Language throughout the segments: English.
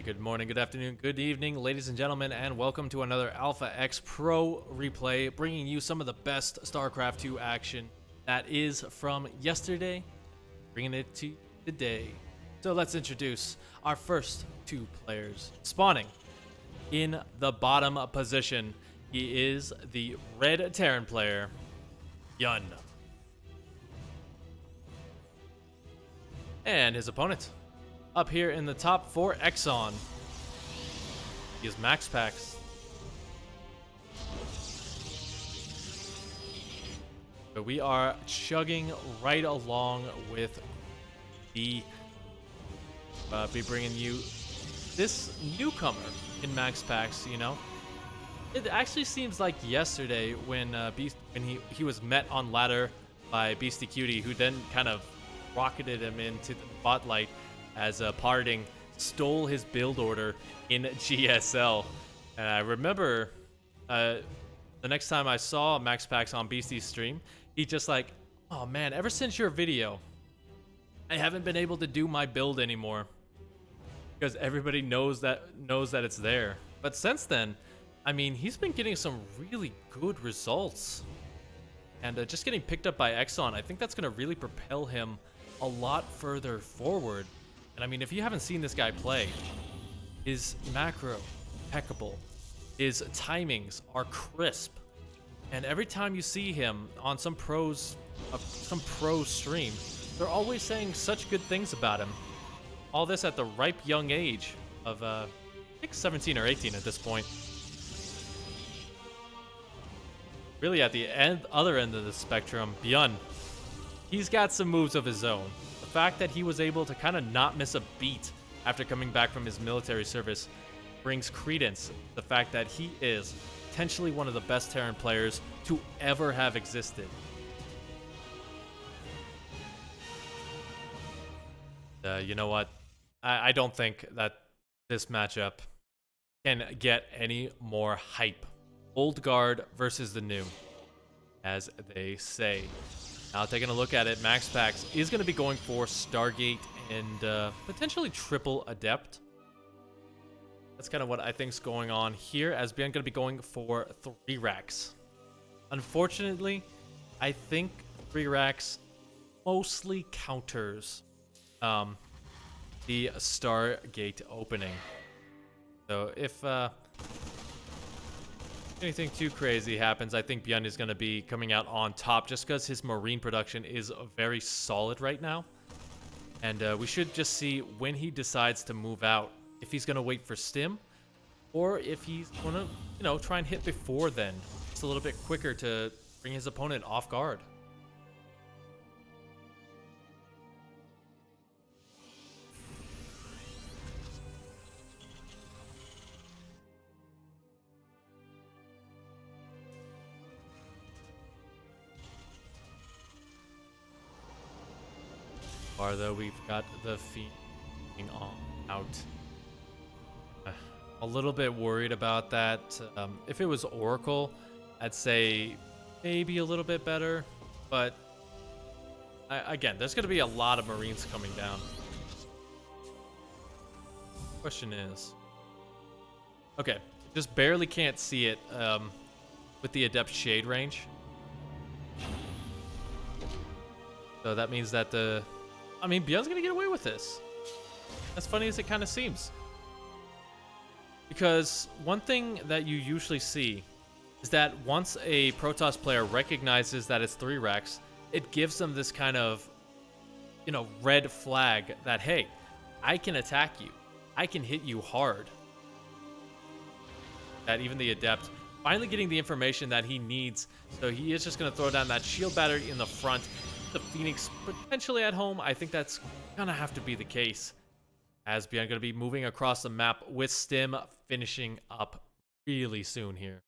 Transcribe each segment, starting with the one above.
good morning, good afternoon, good evening, ladies and gentlemen, and welcome to another Alpha X Pro replay, bringing you some of the best StarCraft 2 action that is from yesterday, bringing it to today. So let's introduce our first two players. Spawning in the bottom position, he is the red Terran player, BYUN. And his opponent, up here in the top for Exxon, he is MAXPAX. So we are chugging right along with the be bringing you this newcomer in MAXPAX. You know, it actually seems like yesterday when he was met on ladder by Beastie Cutie, who then kind of rocketed him into the spotlight as Parting stole his build order in GSL. And I remember the next time I saw MAXPAX on Beastie's stream, he just like, oh man, ever since your video, I haven't been able to do my build anymore because everybody knows that it's there. But since then, I mean, he's been getting some really good results. And just getting picked up by Exxon, I think that's going to really propel him a lot further forward. And I mean, if you haven't seen this guy play, his macro impeccable, his timings are crisp, and every time you see him on some pro stream, they're always saying such good things about him. All this at the ripe young age of I think 17 or 18 at this point. Really at the other end of the spectrum, BYUN, he's got some moves of his own. The fact that he was able to kind of not miss a beat after coming back from his military service brings credence to the fact that he is potentially one of the best Terran players to ever have existed. You know what? I don't think that this matchup can get any more hype. Old guard versus the new, as they say. Now, taking a look at it, MAXPAX is going to be going for Stargate and potentially triple Adept. That's kind of what I think's going on here, as BYUN going to be going for 3 racks. Unfortunately, I think 3 racks mostly counters the Stargate opening. So if anything too crazy happens, I think BYUN is going to be coming out on top just because his Marine production is very solid right now. And we should just see when he decides to move out, if he's going to wait for stim or if he's going to, you know, try and hit before then. It's a little bit quicker to bring his opponent off guard. Though we've got the feet on out. A little bit worried about that. If it was Oracle, I'd say maybe a little bit better, but again, there's going to be a lot of Marines coming down. Question is, okay, just barely can't see it with the Adept Shade range. So that means that BYUN's gonna get away with this. As funny as it kind of seems. Because one thing that you usually see is that once a Protoss player recognizes that it's 3 racks, it gives them this kind of, you know, red flag that, hey, I can attack you. I can hit you hard. That even the Adept finally getting the information that he needs. So he is just gonna throw down that shield battery in the front. The Phoenix potentially at home. I think that's gonna have to be the case, as BYUN gonna be moving across the map with stim finishing up really soon here.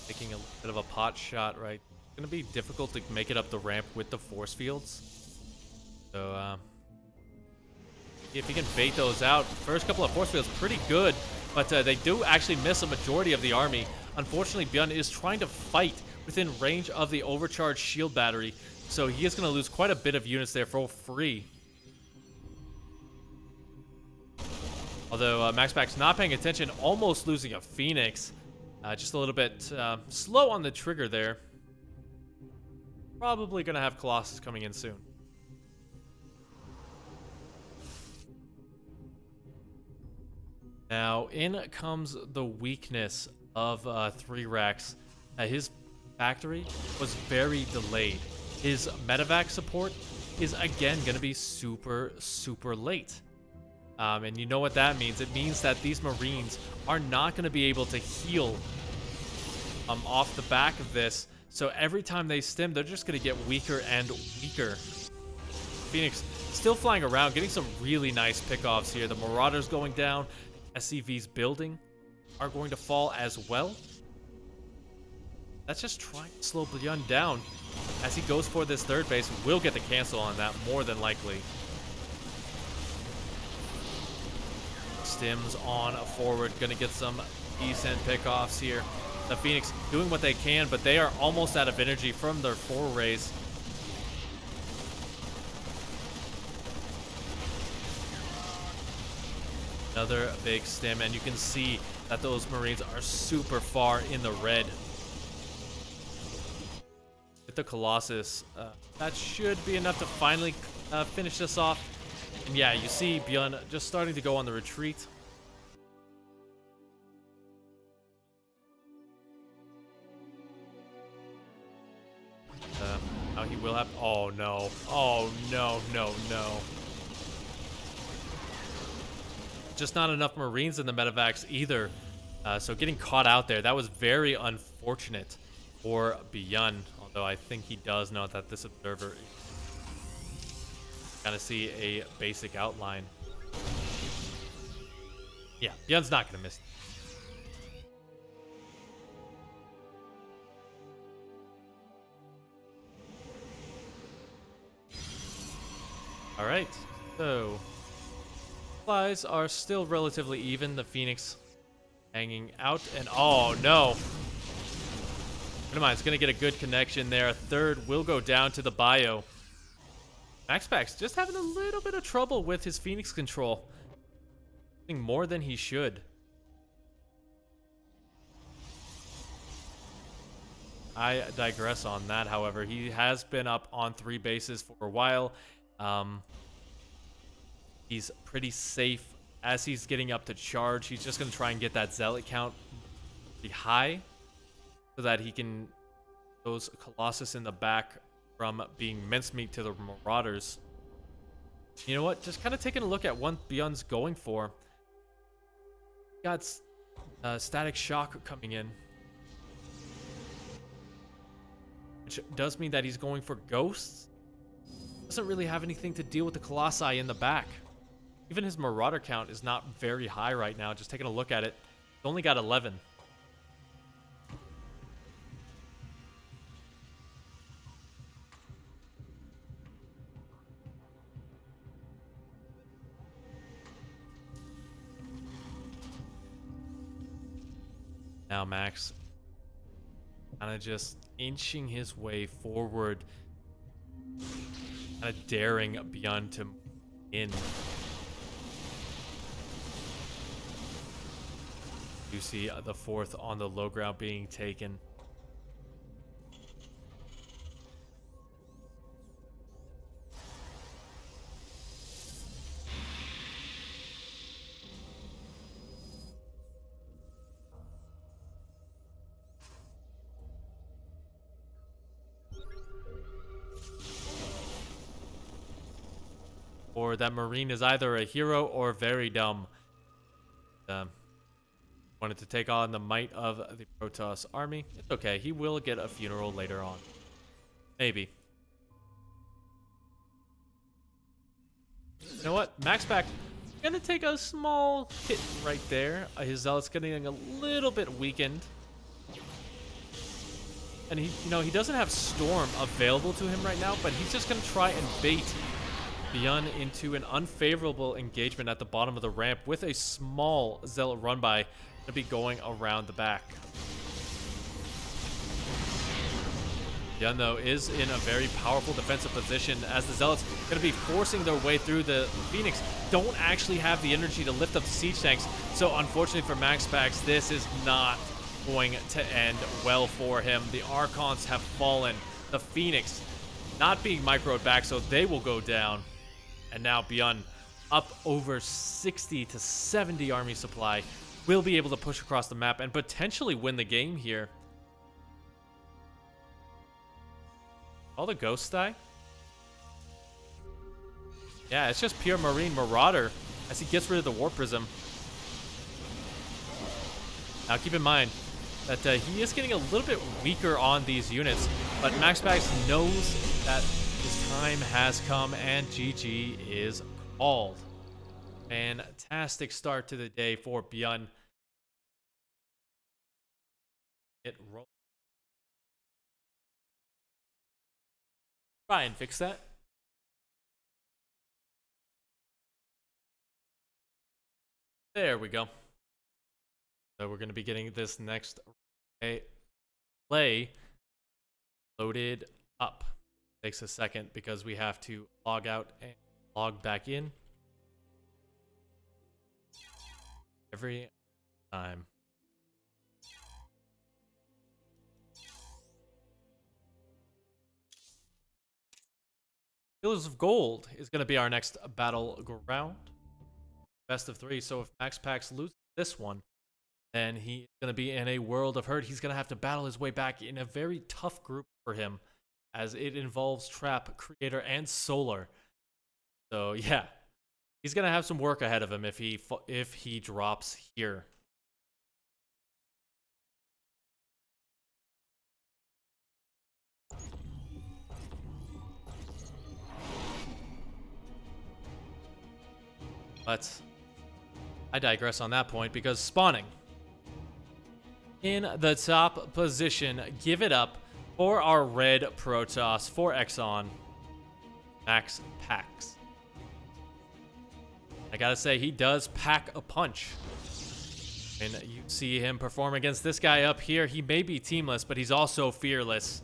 Taking a bit of a pot shot, right? Gonna be difficult to make it up the ramp with the force fields. So If he can bait those out. First couple of force fields, pretty good. But they do actually miss a majority of the army. Unfortunately, BYUN is trying to fight within range of the overcharged shield battery. So he is going to lose quite a bit of units there for free. Although MAXPAX not paying attention, almost losing a Phoenix. Just a little bit slow on the trigger there. Probably going to have Colossus coming in soon. Now, in comes the weakness of 3-Rex. His factory was very delayed. His medevac support is again going to be super, super late. And you know what that means? It means that these Marines are not going to be able to heal off the back of this. So every time they stim, they're just going to get weaker and weaker. Phoenix still flying around, getting some really nice pickoffs here. The Marauders going down. SCV's building are going to fall as well. That's just trying to slow BYUN down. As he goes for this third base, will get the cancel on that more than likely. Stims on forward, gonna get some decent pickoffs here. The Phoenix doing what they can, but they are almost out of energy from their forays. Another big stim, and you can see that those Marines are super far in the red. With the Colossus, that should be enough to finally finish this off. And yeah, you see BYUN just starting to go on the retreat. Now he will have... Oh, no. Oh, no, no, no. Just not enough Marines in the medevacs either. So getting caught out there, that was very unfortunate for BYUN. Although I think he does know that this observer kind of see a basic outline. Yeah, BYUN's not going to miss. All right, so supplies are still relatively even. The Phoenix hanging out, and oh no. Never mind, it's going to get a good connection there. A third will go down to the bio. MAXPAX just having a little bit of trouble with his Phoenix control. Doing more than he should. I digress on that, however. He has been up on 3 bases for a while. He's pretty safe as he's getting up to charge. He's just going to try and get that zealot count pretty high so that he can those Colossus in the back from being mincemeat to the Marauders. You know what? Just kind of taking a look at what BYUN's going for. Got static shock coming in, which does mean that he's going for ghosts. Doesn't really have anything to deal with the Colossi in the back. Even his Marauder count is not very high right now. Just taking a look at it, he's only got 11. Now Max kind of just inching his way forward, kind of daring BYUN to in. You see the 4th on the low ground being taken. Or that Marine is either a hero or very dumb. Wanted to take on the might of the Protoss army. It's okay. He will get a funeral later on. Maybe. You know what? MAXPAX gonna take a small hit right there. His zealot's getting a little bit weakened. And he doesn't have Storm available to him right now, but he's just gonna try and bait BYUN into an unfavorable engagement at the bottom of the ramp with a small Zealot run by to be going around the back. BYUN, though, is in a very powerful defensive position as the Zealots going to be forcing their way through. The Phoenix don't actually have the energy to lift up the siege tanks, so unfortunately for MAXPAX, this is not going to end well for him. The Archons have fallen. The Phoenix not being microed back, so they will go down. And now BYUN, up over 60 to 70 army supply, will be able to push across the map and potentially win the game here. All the ghosts die? Yeah, it's just pure Marine Marauder as he gets rid of the War Prism. Now keep in mind that he is getting a little bit weaker on these units, but MAXPAX knows that his time has come and GG is called. Fantastic start to the day for BYUN. It rolls. Try and fix that. There we go. So we're going to be getting this next play loaded up. Takes a second because we have to log out and log back in every time. Pillars of Gold is going to be our next battleground. Best of 3. So if MAXPAX loses this one, then he's going to be in a world of hurt. He's going to have to battle his way back in a very tough group for him, as it involves Trap, Creator, and Solar. So yeah, he's going to have some work ahead of him if he drops here. But I digress on that point because spawning in the top position, give it up for our red Protoss for Exxon, MAXPAX. I gotta say, he does pack a punch. And you see him perform against this guy up here. He may be teamless, but he's also fearless.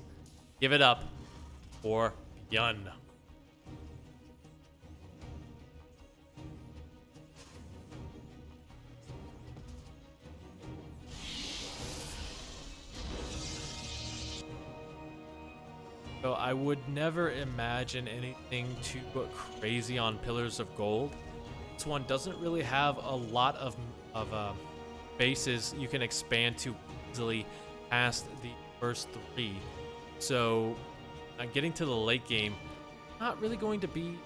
Give it up for BYUN. So I would never imagine anything too crazy on Pillars of Gold. This one doesn't really have a lot of bases you can expand to easily past the first 3. So getting to the late game, not really going to be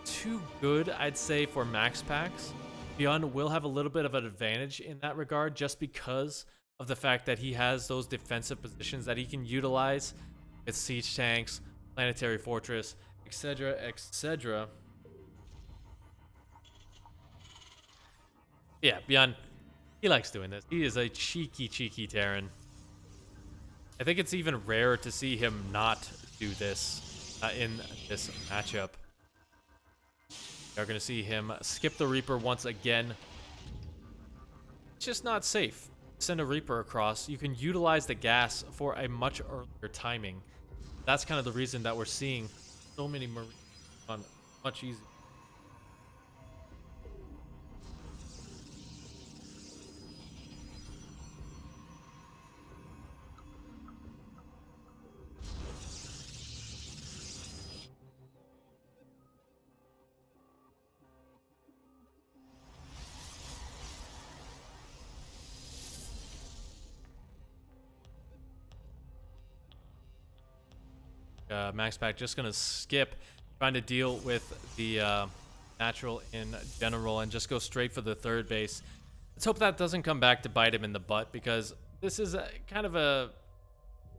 too good, I'd say, for MAXPAX. BYUN will have a little bit of an advantage in that regard just because of the fact that he has those defensive positions that he can utilize. It's siege tanks, planetary fortress, etc., etc. Yeah, BYUN, he likes doing this. He is a cheeky Terran. I think it's even rare to see him not do this in this matchup. You're going to see him skip the Reaper once again. It's just not safe. Send a Reaper across. You can utilize the gas for a much earlier timing. That's kind of the reason that we're seeing so many Marines on much easier. MAXPAX just going to skip trying to deal with the natural in general and just go straight for the third base. Let's hope that doesn't come back to bite him in the butt, because this is kind of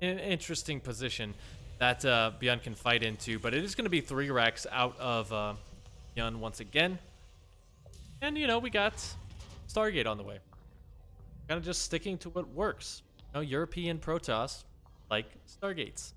an interesting position that BYUN can fight into. But it is going to be 3 racks out of BYUN once again. And, you know, we got Stargate on the way. Kind of just sticking to what works. You know, European Protoss like Stargates.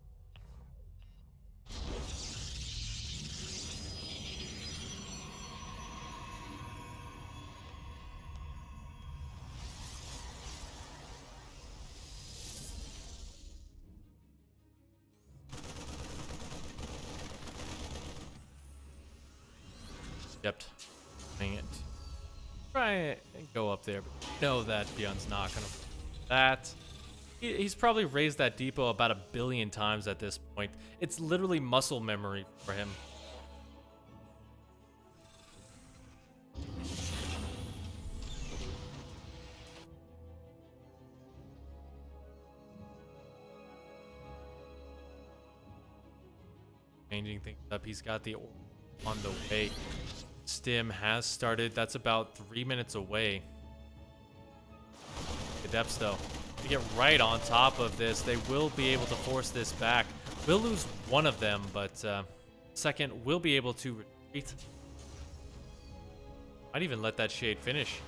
Yep. Dang it. Try and go up there, but you know that BYUN's not gonna that. He's probably raised that depot about 1,000,000,000 times at this point. It's literally muscle memory for him. Changing things up. He's got the on the way. Stim has started. That's about 3 minutes away. The depths, though, to get right on top of this, they will be able to force this back. We'll lose one of them, but second will be able to retreat. Might even let that shade finish.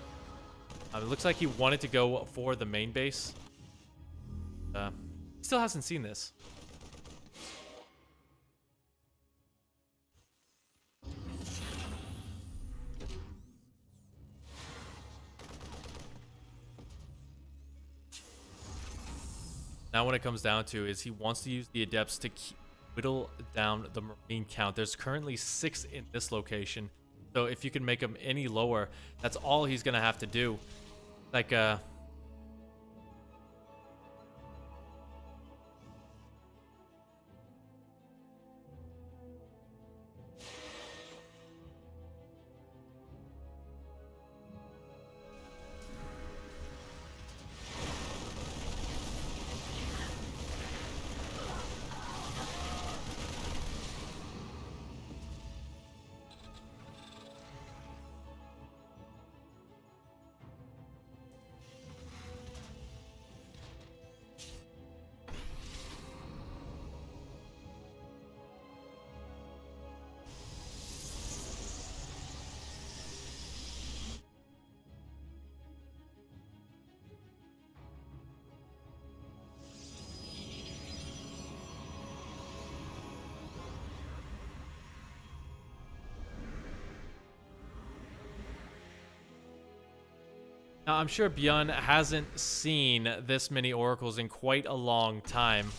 It looks like he wanted to go for the main base. Still hasn't seen this. Now what it comes down to is he wants to use the adepts to whittle down the marine count. There's currently 6 in this location. So if you can make them any lower, that's all he's going to have to do. Like, now, I'm sure BYUN hasn't seen this many oracles in quite a long time.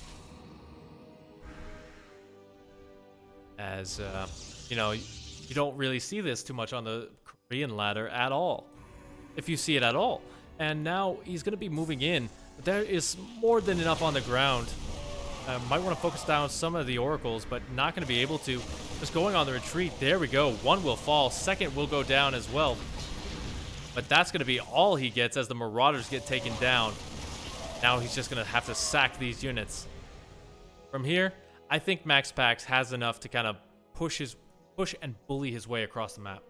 As, you know, you don't really see this too much on the Korean ladder at all. If you see it at all. And now he's going to be moving in. But there is more than enough on the ground. Might want to focus down some of the oracles, but not going to be able to. Just going on the retreat. There we go. One will fall. Second will go down as well. But that's going to be all he gets as the Marauders get taken down. Now he's just going to have to sack these units. From here, I think MAXPAX has enough to kind of push and bully his way across the map.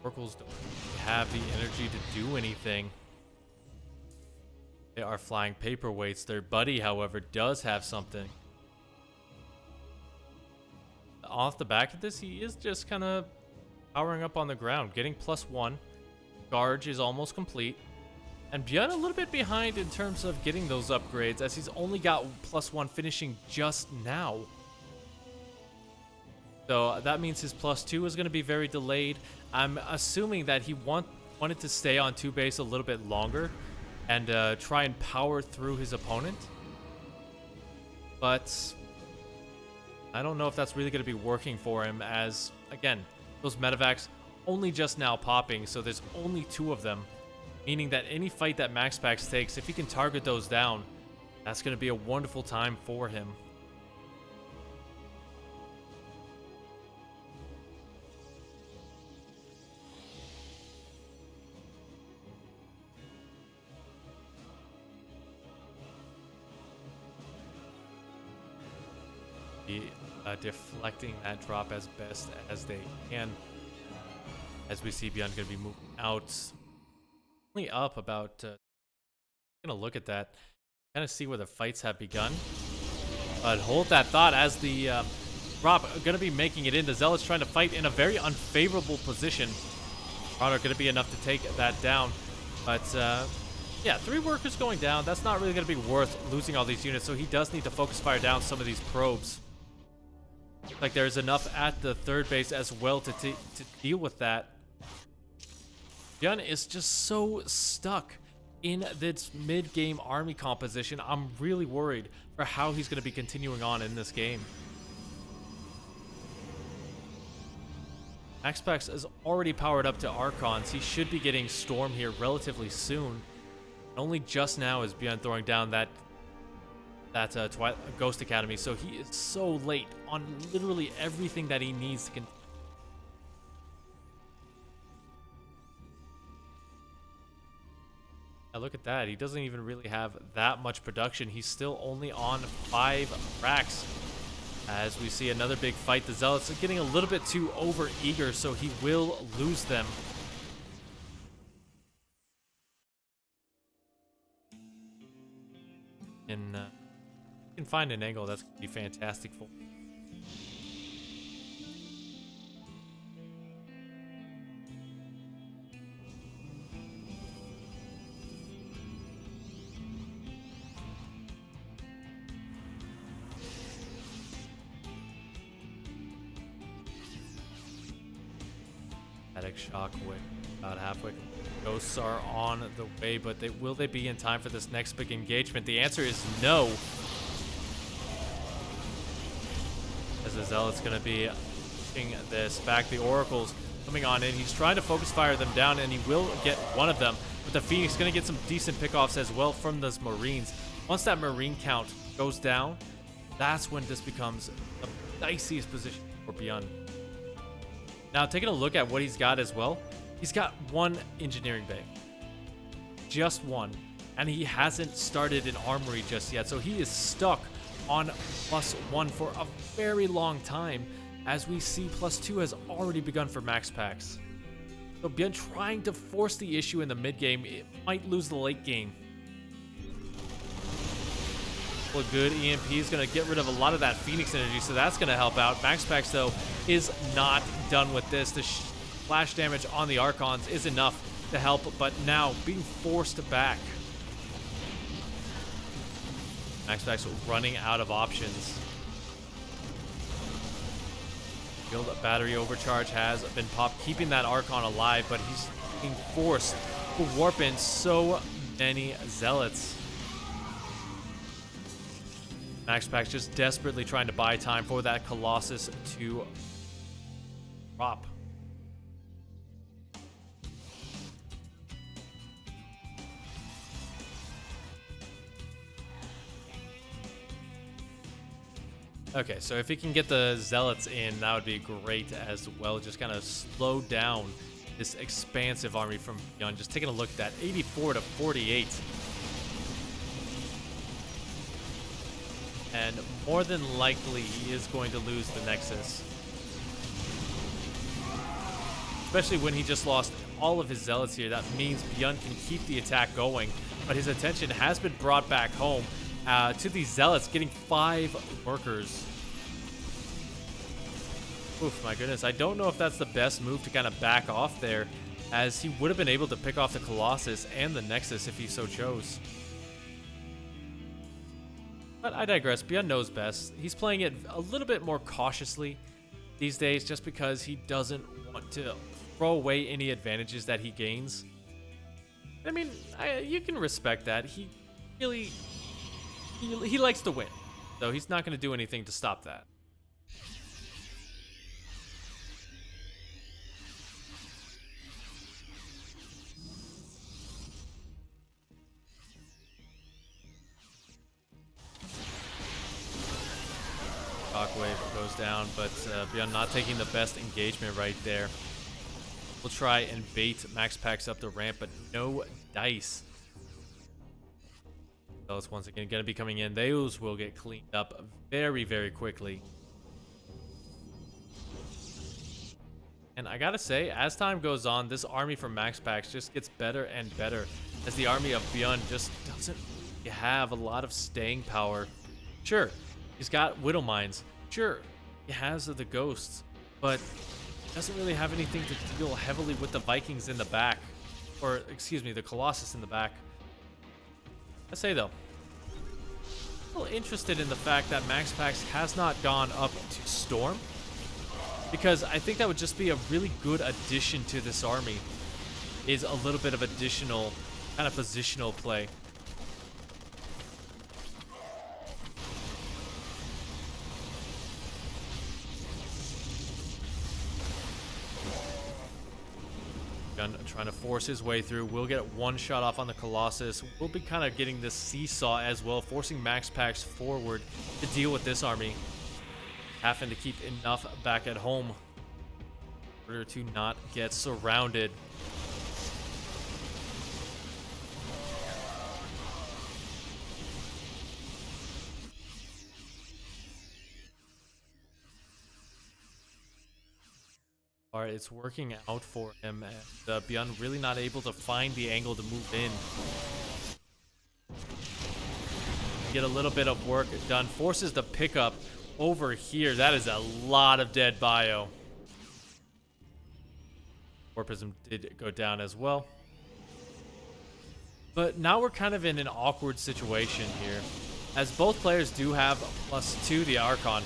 Oracles don't have the energy to do anything. They are flying paperweights. Their buddy, however, does have something. Off the back of this, he is just kind of powering up on the ground, getting +1. Charge is almost complete. And BYUN a little bit behind in terms of getting those upgrades, as he's only got +1 finishing just now. So that means his +2 is going to be very delayed. I'm assuming that he wanted to stay on 2 base a little bit longer and try and power through his opponent. But I don't know if that's really going to be working for him, as, again, those medevacs only just now popping, so there's only 2 of them. Meaning that any fight that MAXPAX takes, if he can target those down, that's going to be a wonderful time for him. Deflecting that drop as best as they can. As we see BYUN going to be moving out. Only up about... gonna look at that. Kind of see where the fights have begun. But hold that thought as the drop going to be making it in. The Zealots trying to fight in a very unfavorable position. Marauder going to be enough to take that down. But Yeah, 3 workers going down. That's not really going to be worth losing all these units, so he does need to focus fire down some of these probes. Like, there's enough at the 3rd base as well to deal with that. BYUN is just so stuck in this mid-game army composition. I'm really worried for how he's going to be continuing on in this game. MAXPAX is already powered up to Archons. He should be getting Storm here relatively soon. Only just now is BYUN throwing down that Ghost Academy, so he is so late on literally everything that he needs to continue. Now look at that. He doesn't even really have that much production. He's still only on 5 racks. As we see another big fight, the Zealots are getting a little bit too over-eager, so he will lose them. And you can find an angle that's going to be fantastic for him. Static Shockwave about halfway. Ghosts are on the way, but will they be in time for this next big engagement? The answer is no. As the Zealot's going to be pushing this back. The Oracle's coming on in. He's trying to focus fire them down, and he will get one of them. But the Phoenix is going to get some decent pickoffs as well from those Marines. Once that Marine count goes down, that's when this becomes the diciest position for BYUN. Now, taking a look at what he's got as well, he's got 1 engineering bay. Just 1. And he hasn't started an armory just yet, so he is stuck on +1 for a very long time, as we see +2 has already begun for MAXPAX. So BYUN trying to force the issue in the mid game, it might lose the late game. Well, good EMP is going to get rid of a lot of that Phoenix energy, so that's going to help out. MAXPAX, though, is not done with this. The flash damage on the Archons is enough to help, but now being forced back. MAXPAX running out of options. Field battery overcharge has been popped, keeping that Archon alive, but he's being forced to warp in so many Zealots. MAXPAX just desperately trying to buy time for that Colossus to drop. Okay, so if he can get the Zealots in, that would be great as well. Just kind of slow down this expansive army from BYUN. Just taking a look at that, 84 to 48. And more than likely, he is going to lose the Nexus. Especially when he just lost all of his Zealots here. That means BYUN can keep the attack going. But his attention has been brought back home to these Zealots, getting 5 workers. Oof, my goodness. I don't know if that's the best move to kind of back off there, as he would have been able to pick off the Colossus and the Nexus if he so chose. But I digress. BYUN knows best. He's playing it a little bit more cautiously these days, just because he doesn't want to throw away any advantages that he gains. I mean, you can respect that. He really... He likes to win, so he's not going to do anything to stop that. Shockwave goes down, but BYUN not taking the best engagement right there. We'll try and bait MAXPAX up the ramp, but no dice. Those once again going to be coming in. Those will get cleaned up very, very quickly. And I gotta say, as time goes on, this army from MAXPAX just gets better and better, as the army of BYUN just doesn't really have a lot of staying power. Sure, he's got Widow Mines. Sure, he has the Ghosts, but doesn't really have anything to deal heavily with the Vikings in the back. Or, excuse me, the Colossus in the back. I say though, I'm a little interested in the fact that MAXPAX has not gone up to Storm, because I think that would just be a really good addition to this army, is a little bit of additional kind of positional play. Trying to force his way through. We'll get one shot off on the Colossus. We'll be kind of getting this seesaw as well, forcing MAXPAX forward to deal with this army, having to keep enough back at home in order to not get surrounded. All right, it's working out for him, and BYUN really not able to find the angle to move in. Get a little bit of work done, forces the pickup over here. That is a lot of dead bio. Warprism did go down as well. But now we're kind of in an awkward situation here, as both players do have +2 the Archon.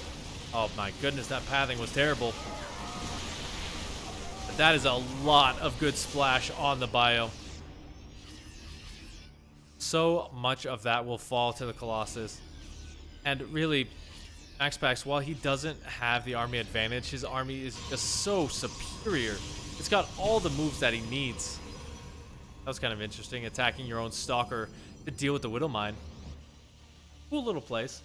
Oh my goodness, that pathing was terrible. That is a lot of good splash on the bio. So much of that will fall to the Colossus. And really, MAXPAX, while he doesn't have the army advantage, his army is just so superior. It's got all the moves that he needs. That was kind of interesting, attacking your own Stalker to deal with the Widowmine. Cool little place.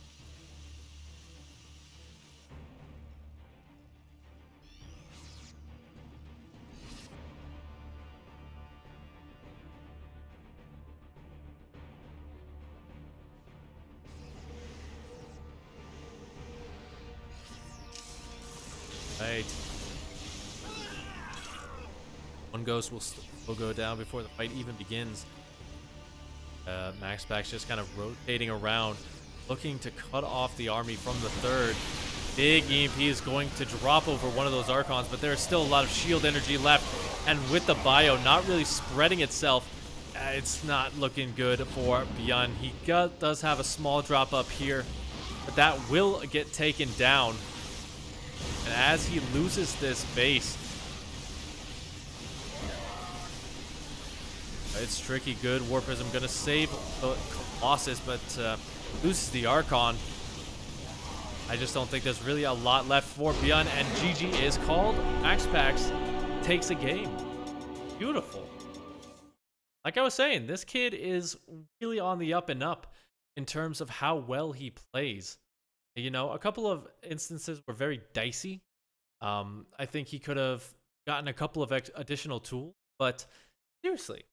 Right. One ghost will go down before the fight even begins. MAXPAX just kind of rotating around, looking to cut off the army from the third. Big EMP is going to drop over one of those Archons, but there's still a lot of shield energy left. And with the bio not really spreading itself, it's not looking good for BYUN. He does have a small drop up here, but that will get taken down. And as he loses this base, it's tricky. Good Warprism gonna save the Colossus, but loses the Archon. I just don't think there's really a lot left for BYUN, and GG is called. MAXPAX takes a game. Beautiful. Like I was saying, this kid is really on the up and up in terms of how well he plays. You know, a couple of instances were very dicey. I think he could have gotten a couple of additional tools, but seriously,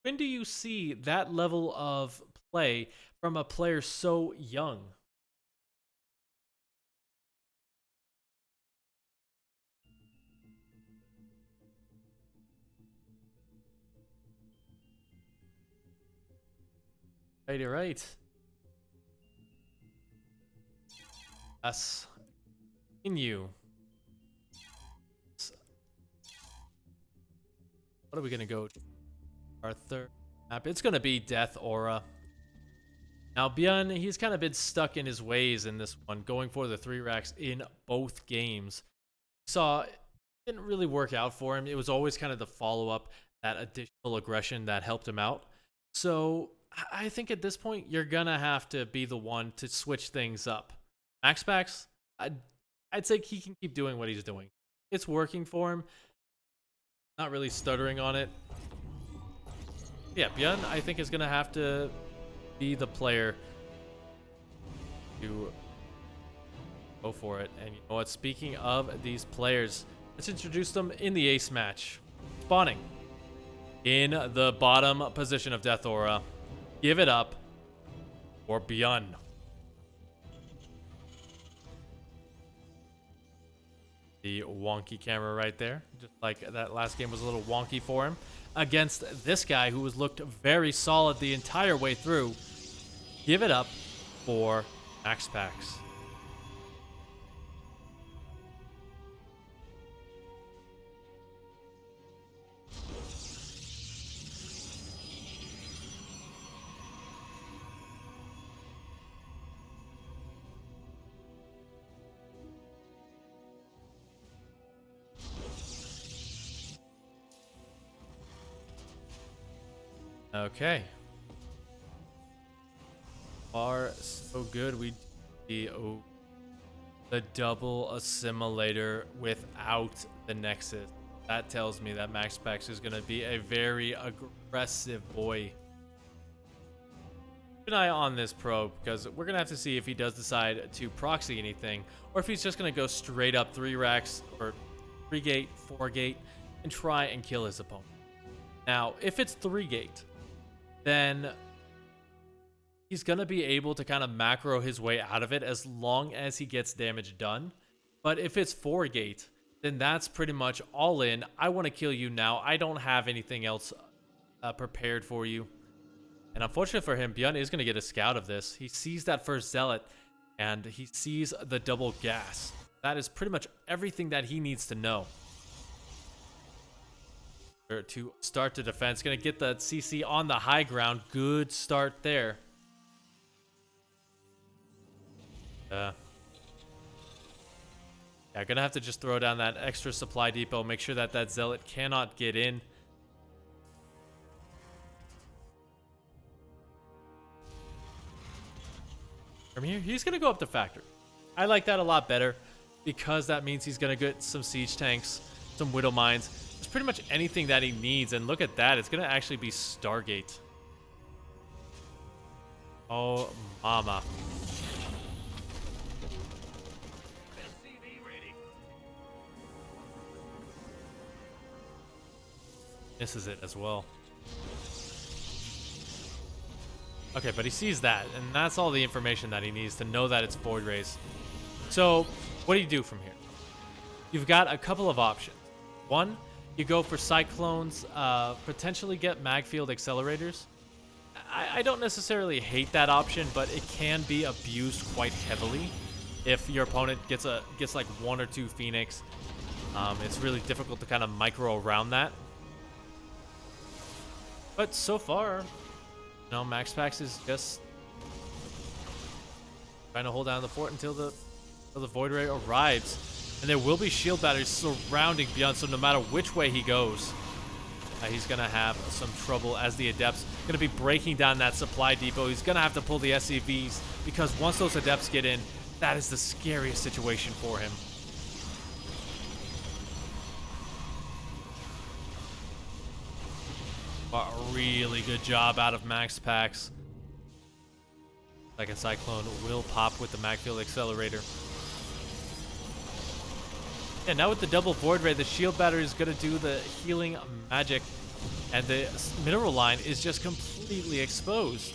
when do you see that level of play from a player so young? Righty, right. Us. Continue. What are we gonna go to? Our third map. It's gonna be Death Aura. Now BYUN, he's kind of been stuck in his ways in this one, going for the 3 racks in both games. Saw it didn't really work out for him. It was always kind of the follow-up, that additional aggression that helped him out. So I think at this point, you're gonna have to be the one to switch things up. MAXPAX, I'd say he can keep doing what he's doing. It's working for him. Not really stuttering on it. Yeah, BYUN, I think, is going to have to be the player to go for it. And you know what? Speaking of these players, let's introduce them in the ace match. Spawning in the bottom position of Death Aura. Give it up for BYUN. The wonky camera right there. Just like that last game was a little wonky for him. Against this guy who has looked very solid the entire way through. Give it up for MAXPAX. Okay. Far so good. We see the double assimilator without the Nexus. That tells me that MAXPAX is going to be a very aggressive boy. Keep an eye on this probe, because we're going to have to see if he does decide to proxy anything, or if he's just going to go straight up 3 racks, or 3 gate, 4 gate, and try and kill his opponent. Now, if it's 3 gate, then he's going to be able to kind of macro his way out of it as long as he gets damage done. But if it's 4 gate, then that's pretty much all in. I want to kill you now. I don't have anything else prepared for you. And unfortunately for him, BYUN is going to get a scout of this. He sees that first Zealot, and he sees the double gas. That is pretty much everything that he needs to know to start the defense. Going to get the CC on the high ground. Good start there. Yeah, gonna have to just throw down that extra supply depot. Make sure that that Zealot cannot get in. From here, he's gonna go up the factory. I like that a lot better, because that means he's gonna get some siege tanks, some widow mines. It's pretty much anything that he needs. And look at that, it's gonna actually be Stargate. Oh mama. Misses it as well. Okay, but he sees that, and that's all the information that he needs to know that it's Void Rays. So, what do you do from here? You've got a couple of options. One, you go for Cyclones, potentially get Magfield accelerators. I don't necessarily hate that option, but it can be abused quite heavily if your opponent gets like 1 or 2 Phoenix. It's really difficult to kind of micro around that. But so far, MAXPAX is just trying to hold down the fort until the Void Ray arrives. And there will be shield batteries surrounding BYUN, so no matter which way he goes, he's going to have some trouble, as the Adepts going to be breaking down that supply depot. He's going to have to pull the SCVs, because once those Adepts get in, that is the scariest situation for him. A really good job out of MAXPAX. Second Cyclone will pop with the Magfield Accelerator. And now with the double Void Ray, the shield battery is going to do the healing magic, and the mineral line is just completely exposed.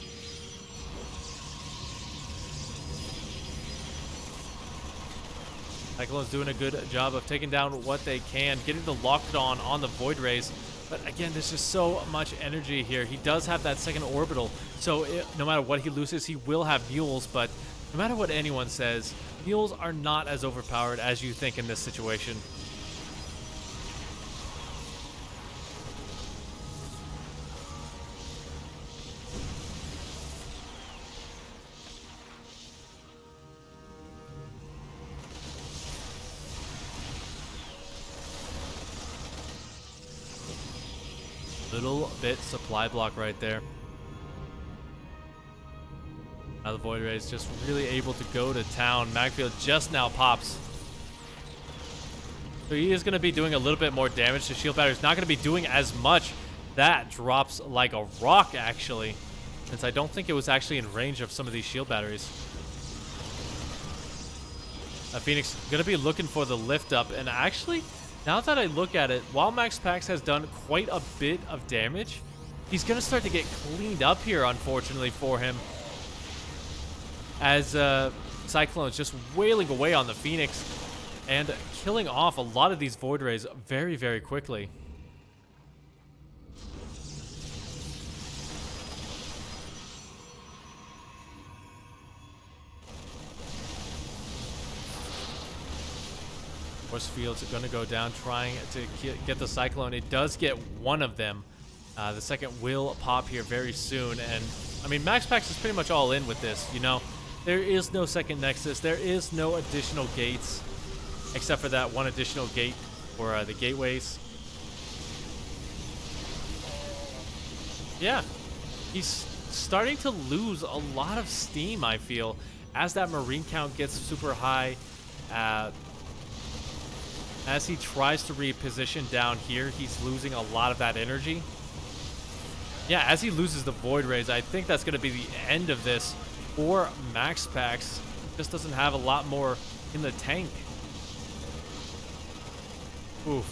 Cyclone's doing a good job of taking down what they can, getting the locked on the Void Rays. But again, there's just so much energy here. He does have that second orbital, so no matter what he loses, he will have mules. But no matter what anyone says, mules are not as overpowered as you think in this situation. Little bit supply block right there. Now the Void Ray is just really able to go to town. Magfield just now pops. So he is going to be doing a little bit more damage. The shield battery is not going to be doing as much. That drops like a rock, actually, since I don't think it was actually in range of some of these shield batteries. Phoenix going to be looking for the lift up, and actually, now that I look at it, while MAXPAX has done quite a bit of damage, he's going to start to get cleaned up here, unfortunately for him, as Cyclone's just wailing away on the Phoenix and killing off a lot of these Void Rays very, very quickly. Force fields are going to go down, trying to get the Cyclone. It does get one of them. The second will pop here very soon. And, I mean, MAXPAX is pretty much all in with this, you know? There is no second Nexus. There is no additional gates, except for that one additional gate for the gateways. Yeah, he's starting to lose a lot of steam, I feel, as that marine count gets super high. As he tries to reposition down here, he's losing a lot of that energy. Yeah, as he loses the Void Rays, I think that's going to be the end of this for MAXPAX. Just doesn't have a lot more in the tank. Oof.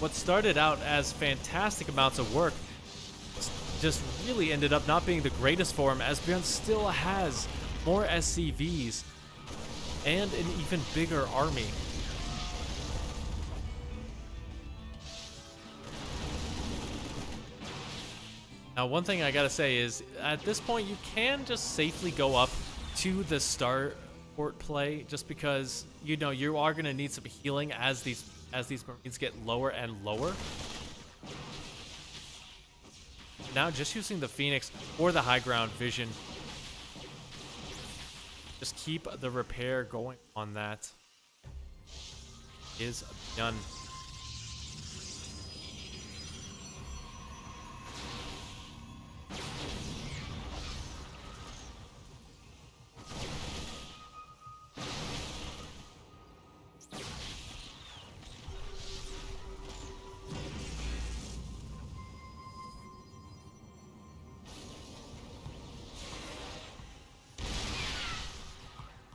What started out as fantastic amounts of work just really ended up not being the greatest for him, as BYUN still has more SCVs and an even bigger army. Now, one thing I gotta say is, at this point, you can just safely go up to the starport play, just because, you know, you are gonna need some healing as these marines get lower and lower. Now, just using the Phoenix or the high ground vision, just keep the repair going on that. Is done.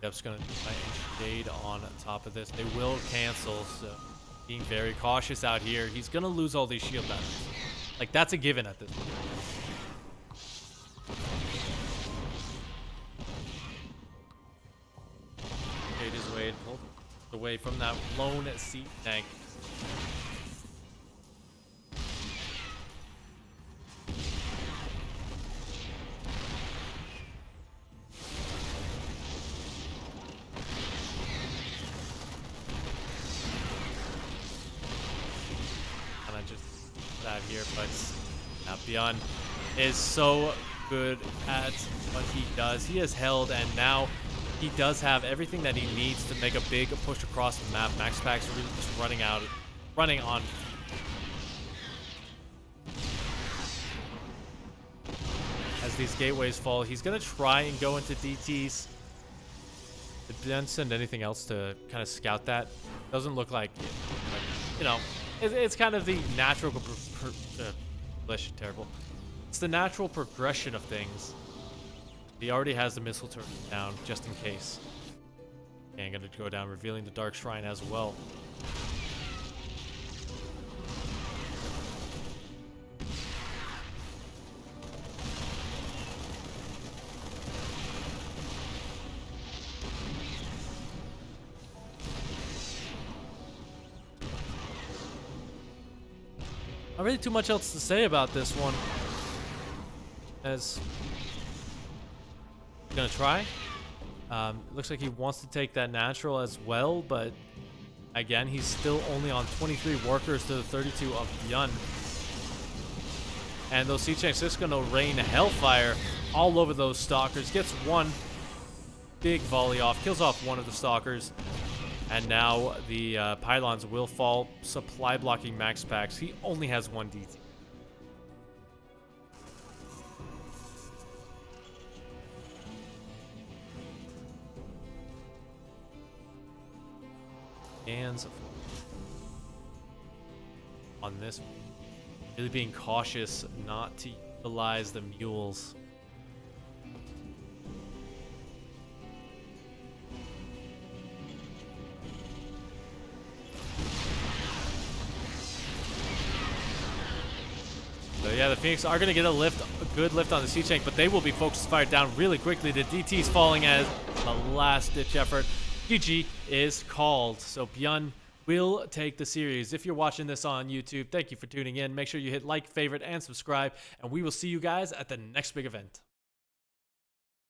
Just gonna do my Jade on top of this. They will cancel, so being very cautious out here. He's gonna lose all these shield battles. Like, that's a given at this point. Jade is pulled away from that lone sea tank. Out here, but BYUN is so good at what he does. He has held, and now he does have everything that he needs to make a big push across the map. MAXPAX really just running on. As these gateways fall, he's gonna try and go into DTs. Did BYUN send anything else to kind of scout that? Doesn't look like it, but, you know. It's kind of the natural terrible. It's the natural progression of things. He already has the missile turret down just in case. And gonna go down, revealing the Dark Shrine as well. Not really too much else to say about this one. As he's gonna try. Looks like he wants to take that natural as well, but again, he's still only on 23 workers to the 32 of BYUN. And those siege tanks just gonna rain hellfire all over those stalkers. Gets one big volley off, kills off one of the stalkers. And now the pylons will fall, supply blocking MAXPAX. He only has one DT. Hands on this, really being cautious not to utilize the mules. So yeah, the Phoenix are going to get a good lift on the siege tank, but they will be focused fired down really quickly. The DT's falling as the last-ditch effort. GG is called. So BYUN will take the series. If you're watching this on YouTube, thank you for tuning in. Make sure you hit like, favorite, and subscribe, and we will see you guys at the next big event.